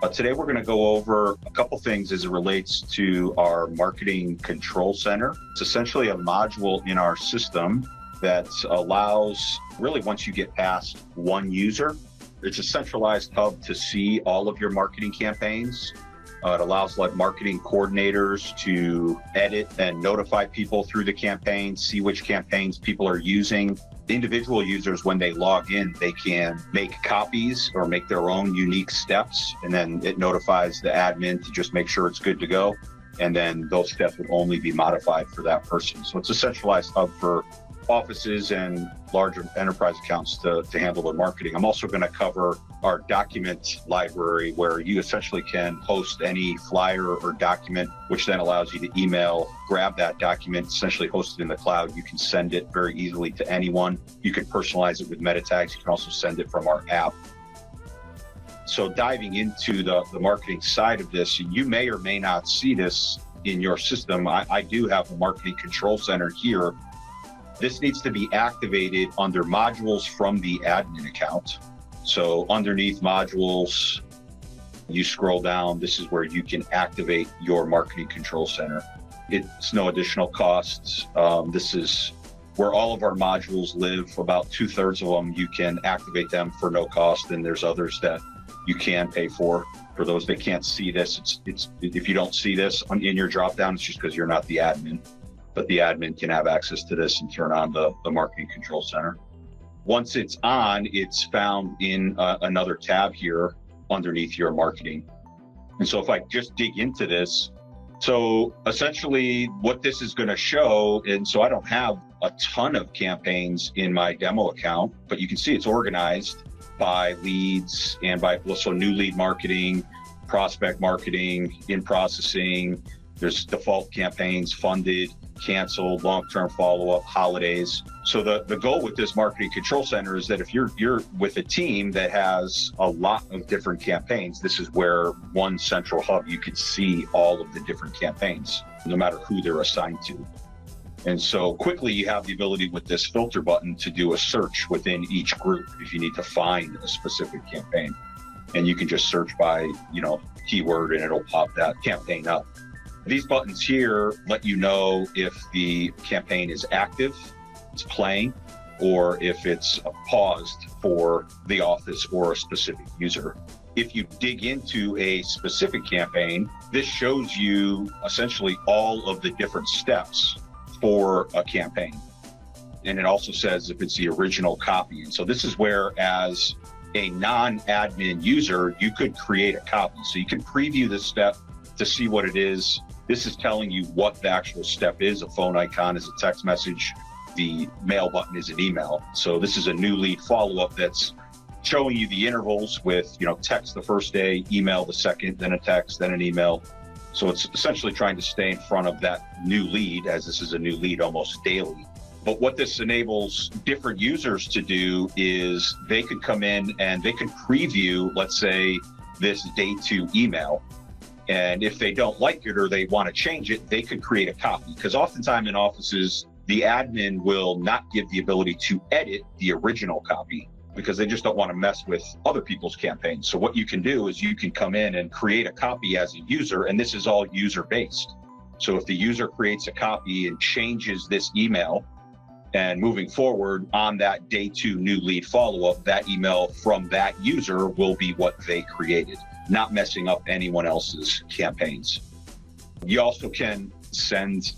Today we're going to go over a couple things as it relates to our marketing control center. It's essentially a module in our system that allows, really once you get past one user, it's a centralized hub to see all of your marketing campaigns. It allows like marketing coordinators to edit and notify people through the campaign, see which campaigns people are using. Individual users, when they log in, they can make copies or make their own unique steps, and then it notifies the admin to just make sure it's good to go. And then those steps would only be modified for that person. So it's a centralized hub for offices and larger enterprise accounts to handle their marketing. I'm also going to cover our document library, where you essentially can host any flyer or document, which then allows you to email, grab that document, essentially host it in the cloud. You can send it very easily to anyone. You can personalize it with meta tags. You can also send it from our app. So diving into the marketing side of this, you may or may not see this in your system. I do have a marketing control center here. This needs to be activated under modules from the admin account. So underneath modules, you scroll down, this is where you can activate your marketing control center. It's no additional costs. This is where all of our modules live. About 2/3 of them, you can activate them for no cost, and there's others that you can pay for. For those that can't see this, it's if you don't see this in your dropdown, it's just because you're not the admin. But the admin can have access to this and turn on the marketing control center. Once it's on, it's found in another tab here underneath your marketing. And so if I just dig into this, so essentially what this is going to show, and so I don't have a ton of campaigns in my demo account, but you can see it's organized by leads and by, so new lead marketing, prospect marketing, in processing. There's default campaigns, funded, canceled, long-term follow-up, holidays. So the goal with this marketing control center is that if you're with a team that has a lot of different campaigns, this is where one central hub, you could see all of the different campaigns, no matter who they're assigned to. And so quickly you have the ability with this filter button to do a search within each group if you need to find a specific campaign. And you can just search by, keyword, and it'll pop that campaign up. These buttons here let you know if the campaign is active, it's playing, or if it's paused for the office or a specific user. If you dig into a specific campaign, this shows you essentially all of the different steps for a campaign. And it also says if it's the original copy. And so this is where, as a non-admin user, you could create a copy. So you can preview this step to see what it is. This is telling you what the actual step is. A phone icon is a text message. The mail button is an email. So this is a new lead follow-up that's showing you the intervals with, text the first day, email the second, then a text, then an email. So it's essentially trying to stay in front of that new lead, as this is a new lead almost daily. But what this enables different users to do is they could come in and they could preview, let's say, this day 2 email. And if they don't like it or they want to change it, they could create a copy. Because oftentimes in offices, the admin will not give the ability to edit the original copy because they just don't want to mess with other people's campaigns. So what you can do is you can come in and create a copy as a user, and this is all user-based. So if the user creates a copy and changes this email, and moving forward on that day 2 new lead follow-up, that email from that user will be what they created, not messing up anyone else's campaigns. You also can send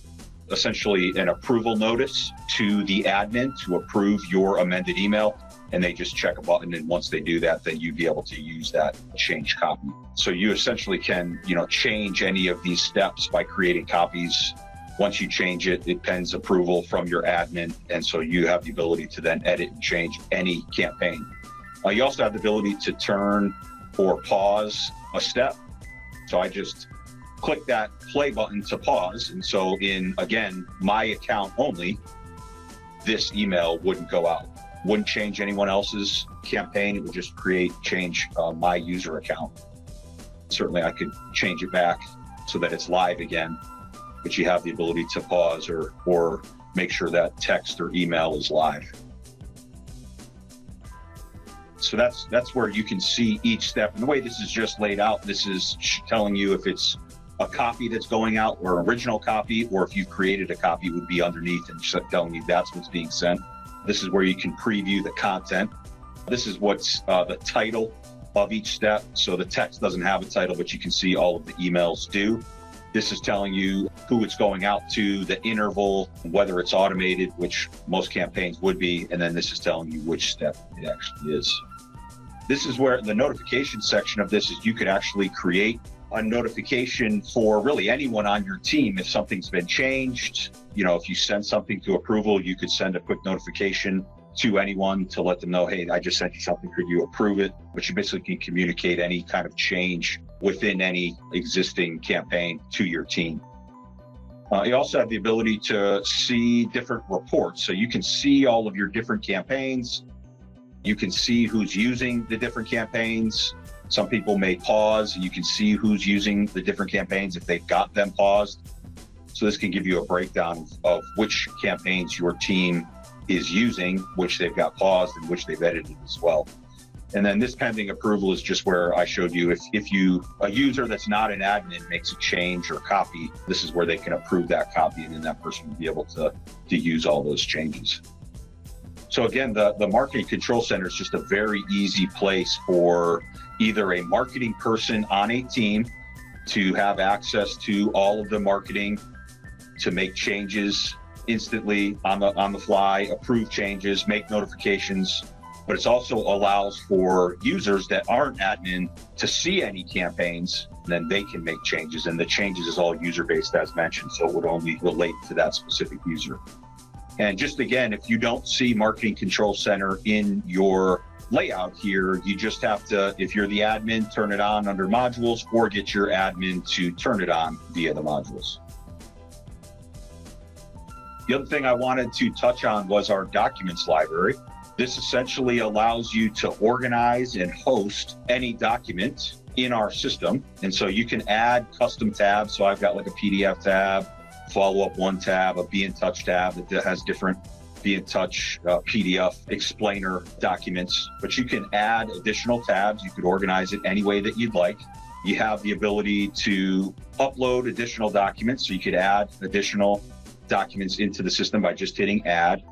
essentially an approval notice to the admin to approve your amended email, and they just check a button, and once they do that, then you'd be able to use that change copy. So you essentially can, change any of these steps by creating copies. Once you change it, it pens approval from your admin, and so you have the ability to then edit and change any campaign. You also have the ability to turn or pause a step. So I just click that play button to pause, and so in, again, my account only, this email wouldn't go out. Wouldn't change anyone else's campaign, it would just change my user account. Certainly I could change it back so that it's live again, but you have the ability to pause or make sure that text or email is live. So that's where you can see each step. And the way this is just laid out, this is telling you if it's a copy that's going out or original copy, or if you've created a copy, would be underneath and telling you that's what's being sent. This is where you can preview the content. This is what's the title of each step. So the text doesn't have a title, but you can see all of the emails do. This is telling you who it's going out to, the interval, whether it's automated, which most campaigns would be, and then this is telling you which step it actually is. This is where the notification section of this is you could actually create a notification for really anyone on your team if something's been changed. If you send something to approval, you could send a quick notification to anyone to let them know, hey, I just sent you something, could you approve it? But you basically can communicate any kind of change within any existing campaign to your team. You also have the ability to see different reports. So you can see all of your different campaigns. You can see who's using the different campaigns. Some people may pause. You can see who's using the different campaigns if they've got them paused. So this can give you a breakdown of which campaigns your team is using, which they've got paused and which they've edited as well. And then this pending approval is just where I showed you if a user that's not an admin makes a change or copy, this is where they can approve that copy, and then that person will be able to use all those changes. So again, the Marketing Control Center is just a very easy place for either a marketing person on a team to have access to all of the marketing, to make changes instantly on the fly, approve changes, make notifications. But it also allows for users that aren't admin to see any campaigns, then they can make changes. And the changes is all user-based as mentioned, so it would only relate to that specific user. And just again, if you don't see Marketing Control Center in your layout here, you just have to, if you're the admin, turn it on under modules, or get your admin to turn it on via the modules. The other thing I wanted to touch on was our documents library. This essentially allows you to organize and host any document in our system. And so you can add custom tabs. So I've got like a PDF tab, follow-up one tab, a BNTouch tab that has different BNTouch PDF explainer documents, but you can add additional tabs. You could organize it any way that you'd like. You have the ability to upload additional documents. So you could add additional documents into the system by just hitting add.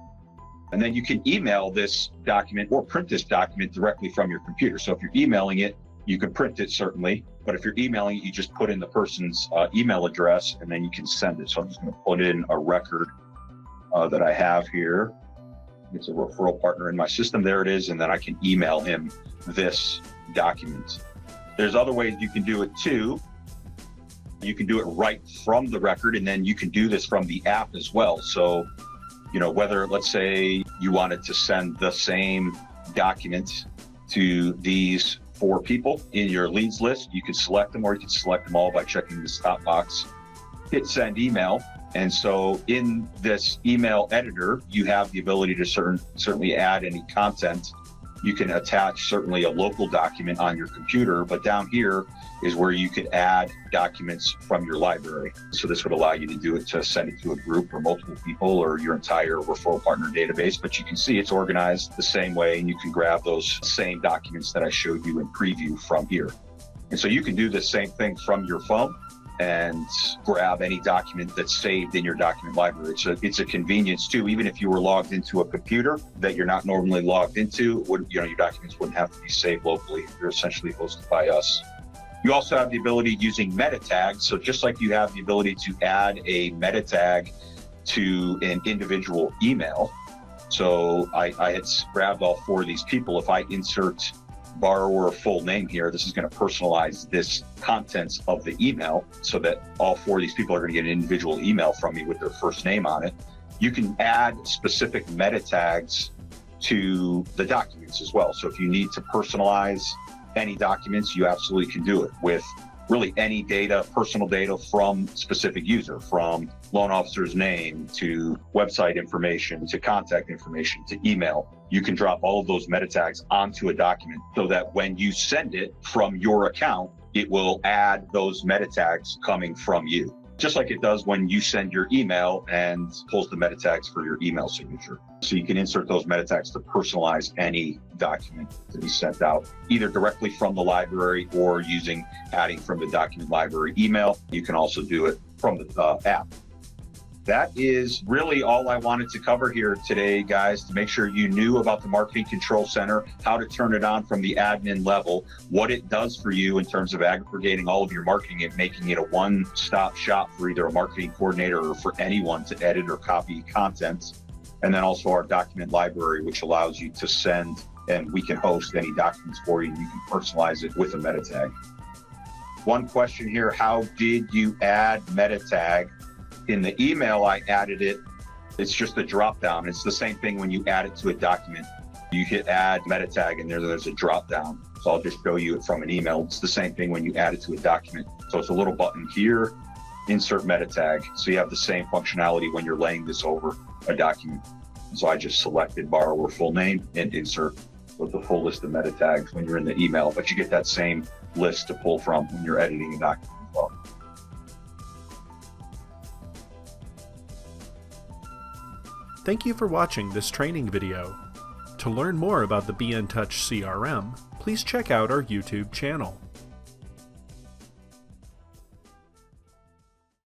And then you can email this document or print this document directly from your computer. So if you're emailing it, you can print it certainly, but if you're emailing it, you just put in the person's email address and then you can send it. So I'm just going to put in a record that I have here. It's a referral partner in my system. There it is. And then I can email him this document. There's other ways you can do it too. You can do it right from the record, and then you can do this from the app as well. So, whether, let's say you wanted to send the same document to these 4 people in your leads list, you could select them, or you can select them all by checking the stop box, hit send email. And so in this email editor, you have the ability to certainly add any content. You can attach certainly a local document on your computer, but down here is where you could add documents from your library. So this would allow you to do it to send it to a group or multiple people or your entire referral partner database. But you can see it's organized the same way, and you can grab those same documents that I showed you in preview from here. And so you can do the same thing from your phone and grab any document that's saved in your document library. It's a convenience too. Even if you were logged into a computer that you're not normally logged into, your documents wouldn't have to be saved locally. They're essentially hosted by us. You also have the ability using meta tags. So just like you have the ability to add a meta tag to an individual email. So I had grabbed all 4 of these people. If I insert borrower full name here, this is going to personalize this contents of the email so that all 4 of these people are going to get an individual email from me with their first name on it. You can add specific meta tags to the documents as well. So if you need to personalize any documents, you absolutely can do it with really any data, personal data from specific user, from loan officer's name to website information to contact information to email. You can drop all of those meta tags onto a document so that when you send it from your account, it will add those meta tags coming from you. just like it does when you send your email and pulls the meta tags for your email signature. So you can insert those meta tags to personalize any document to be sent out, either directly from the library or adding from the document library email. You can also do it from the app. That is really all I wanted to cover here today, guys, to make sure you knew about the Marketing Control Center, how to turn it on from the admin level, what it does for you in terms of aggregating all of your marketing and making it a one-stop shop for either a marketing coordinator or for anyone to edit or copy content. And then also our document library, which allows you to send, and we can host any documents for you, and you can personalize it with a meta tag. One question here, how did you add meta tag? In the email, I added it. It's just a drop down. It's the same thing when you add it to a document. You hit add meta tag and there's a drop down. So I'll just show you it from an email. It's the same thing when you add it to a document. So it's a little button here, insert meta tag. So you have the same functionality when you're laying this over a document. So I just selected borrower full name and insert with the full list of meta tags when you're in the email, but you get that same list to pull from when you're editing a document as well. Thank you for watching this training video. To learn more about the BNTouch CRM, please check out our YouTube channel.